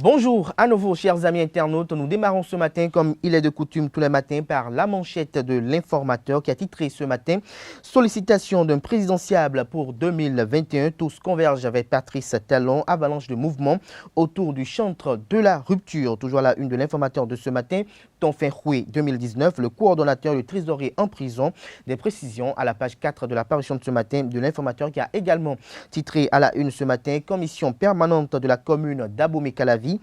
Bonjour à nouveau, chers amis internautes. Nous démarrons ce matin, comme il est de coutume tous les matins, par la manchette de l'informateur qui a titré ce matin « Sollicitation d'un présidentiable pour 2021. Tous convergent avec Patrice Talon. Avalanche de mouvements autour du chantre de la rupture ». Toujours à la une de l'informateur de ce matin, Tonfin Roué 2019, le coordonnateur, le trésorier en prison. Des précisions à la page 4 de la parution de ce matin de l'informateur qui a également titré à la une ce matin « Commission permanente de la commune d'Abomey-Calavi.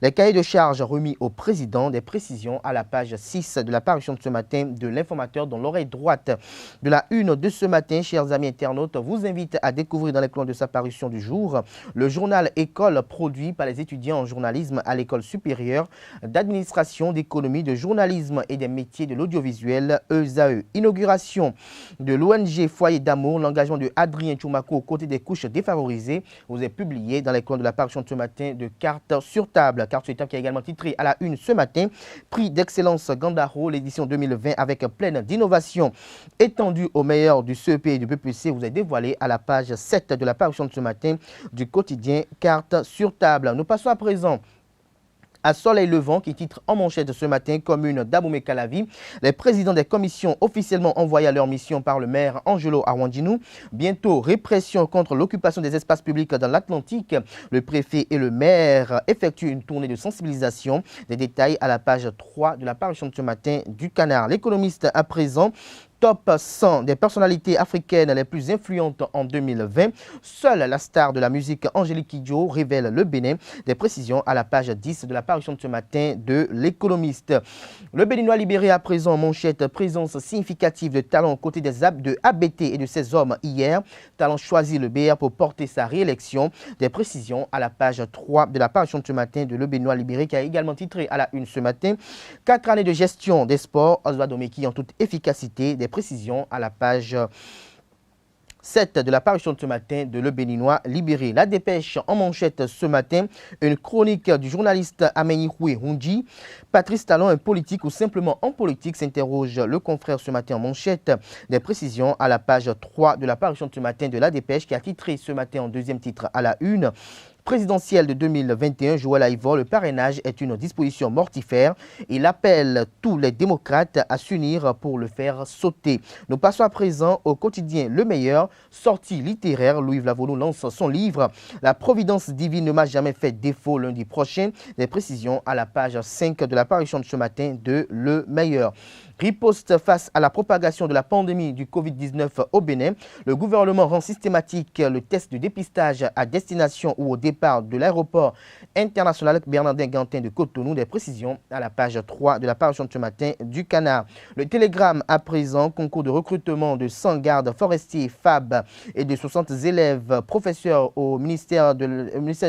Les cahiers de charges remis au président, des précisions à la page 6 de la parution de ce matin de l'informateur dans l'oreille droite de la une de ce matin. Chers amis internautes, vous invite à découvrir dans les colonnes de sa parution du jour le journal École produit par les étudiants en journalisme à l'école supérieure d'administration, d'économie, de journalisme et des métiers de l'audiovisuel ESAE. Inauguration de l'ONG Foyer d'amour, l'engagement de Adrien Tchoumako aux côtés des couches défavorisées vous est publié dans les colonnes de la parution de ce matin de Carte sur table. Carte sur table qui a également titré à la une ce matin prix d'excellence Gandaro, l'édition 2020 avec pleine d'innovation étendue au meilleur du CEP et du BPC vous est dévoilé à la page 7 de la parution de ce matin du quotidien Carte sur table. Nous passons à présent à Soleil Levant qui titre en manchette ce matin commune d'Abomey-Calavi. Les présidents des commissions officiellement envoyés à leur mission par le maire Angelo Arwandinou. Bientôt répression contre l'occupation des espaces publics dans l'Atlantique. Le préfet et le maire effectuent une tournée de sensibilisation. Des détails à la page 3 de la parution de ce matin du Canard. L'économiste à présent. Top 100 des personnalités africaines les plus influentes en 2020. Seule la star de la musique Angélique Kidjo révèle le Bénin. Des précisions à la page 10 de la parution de ce matin de l'économiste. Le Béninois libéré à présent en manchette, présence significative de Talon aux côtés de ABT et de ses hommes hier. Talon choisit le BR pour porter sa réélection. Des précisions à la page 3 de la parution de ce matin de Le Béninois libéré qui a également titré à la une ce matin. 4 années de gestion des sports, Oswald Omeki en toute efficacité. Des précisions à la page 7 de la parution de ce matin de Le Béninois libéré. La dépêche en manchette ce matin, une chronique du journaliste Amenihoué Hundi. Patrice Talon, un politique ou simplement en politique, s'interroge le confrère ce matin en manchette. Des précisions à la page 3 de la parution de ce matin de La Dépêche qui a titré ce matin en deuxième titre à la une. Présidentielle de 2021, Joël Aïvor, le parrainage est une disposition mortifère. Il appelle tous les démocrates à s'unir pour le faire sauter. Nous passons à présent au quotidien Le Meilleur, sortie littéraire. Louis Vlavonou lance son livre « La providence divine ne m'a jamais fait défaut » lundi prochain. Des précisions à la page 5 de la parution de ce matin de Le Meilleur. Riposte face à la propagation de la pandémie du Covid-19 au Bénin. Le gouvernement rend systématique le test de dépistage à destination ou au départ de l'aéroport international Bernardin Gantin de Cotonou. Des précisions à la page 3 de la parution de ce matin du Canard. Le Télégramme à présent, concours de recrutement de 100 gardes forestiers FAB et de 60 élèves professeurs au ministère de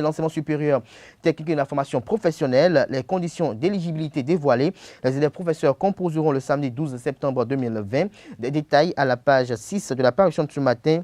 l'Enseignement supérieur, technique et de la formation professionnelle. Les conditions d'éligibilité dévoilées. Les élèves professeurs composeront le samedi 12 septembre 2020. Des détails à la page 6 de la parution de ce matin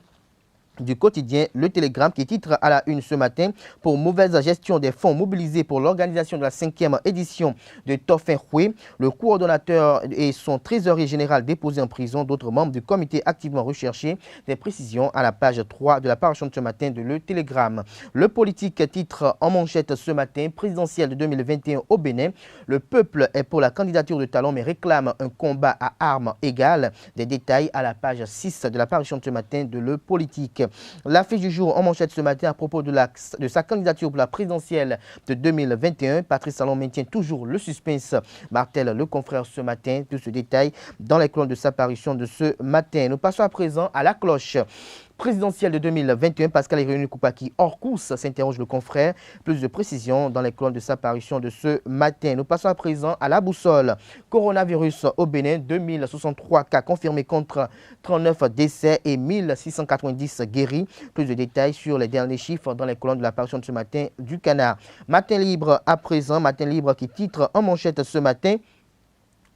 du quotidien Le Télégramme qui titre à la une ce matin pour mauvaise gestion des fonds mobilisés pour l'organisation de la 5e édition de Tonfin Roué. Le coordonnateur et son trésorier général déposés en prison. D'autres membres du comité activement recherchés. Des précisions à la page 3 de la parution de ce matin de Le Télégramme. Le politique titre en manchette ce matin présidentielle de 2021 au Bénin. Le peuple est pour la candidature de Talon mais réclame un combat à armes égales. Des détails à la page 6 de la parution de ce matin de Le Politique. L'affiche du jour en manchette ce matin à propos de sa candidature pour la présidentielle de 2021. Patrice Talon maintient toujours le suspense, martèle le confrère ce matin. Tout ce détail dans les colonnes de sa parution de ce matin. Nous passons à présent à la cloche présidentielle de 2021, Pascal Irénée Koupaki hors course, s'interroge le confrère. Plus de précisions dans les colonnes de sa parution de ce matin. Nous passons à présent à la boussole. Coronavirus au Bénin, 2063 cas confirmés contre 39 décès et 1690 guéris. Plus de détails sur les derniers chiffres dans les colonnes de la parution de ce matin du Canard. Matin libre à présent, Matin libre qui titre en manchette ce matin.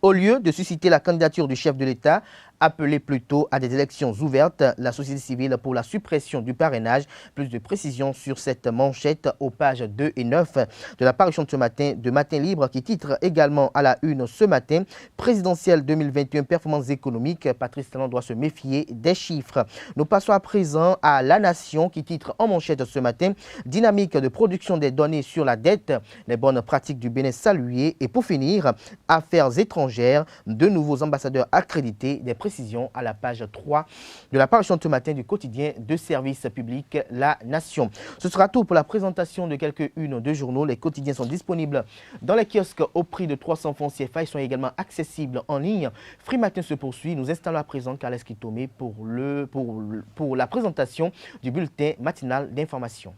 Au lieu de susciter la candidature du chef de l'État, appelé plutôt à des élections ouvertes. La société civile pour la suppression du parrainage. Plus de précisions sur cette manchette aux pages 2 et 9 de la parution de ce matin de Matin Libre qui titre également à la une ce matin présidentielle 2021 performance économique. Patrice Talon doit se méfier des chiffres. Nous passons à présent à La Nation qui titre en manchette ce matin dynamique de production des données sur la dette, les bonnes pratiques du Bénin saluées et pour finir, affaires étrangères, de nouveaux ambassadeurs accrédités, des précisions à la page 3 de la parution de ce matin du quotidien de service public La Nation. Ce sera tout pour la présentation de quelques-unes de journaux. Les quotidiens sont disponibles dans les kiosques au prix de 300 francs CFA. Ils sont également accessibles en ligne. Free Matin se poursuit. Nous installons à présent Carles Kitomé pour la présentation du bulletin matinal d'information.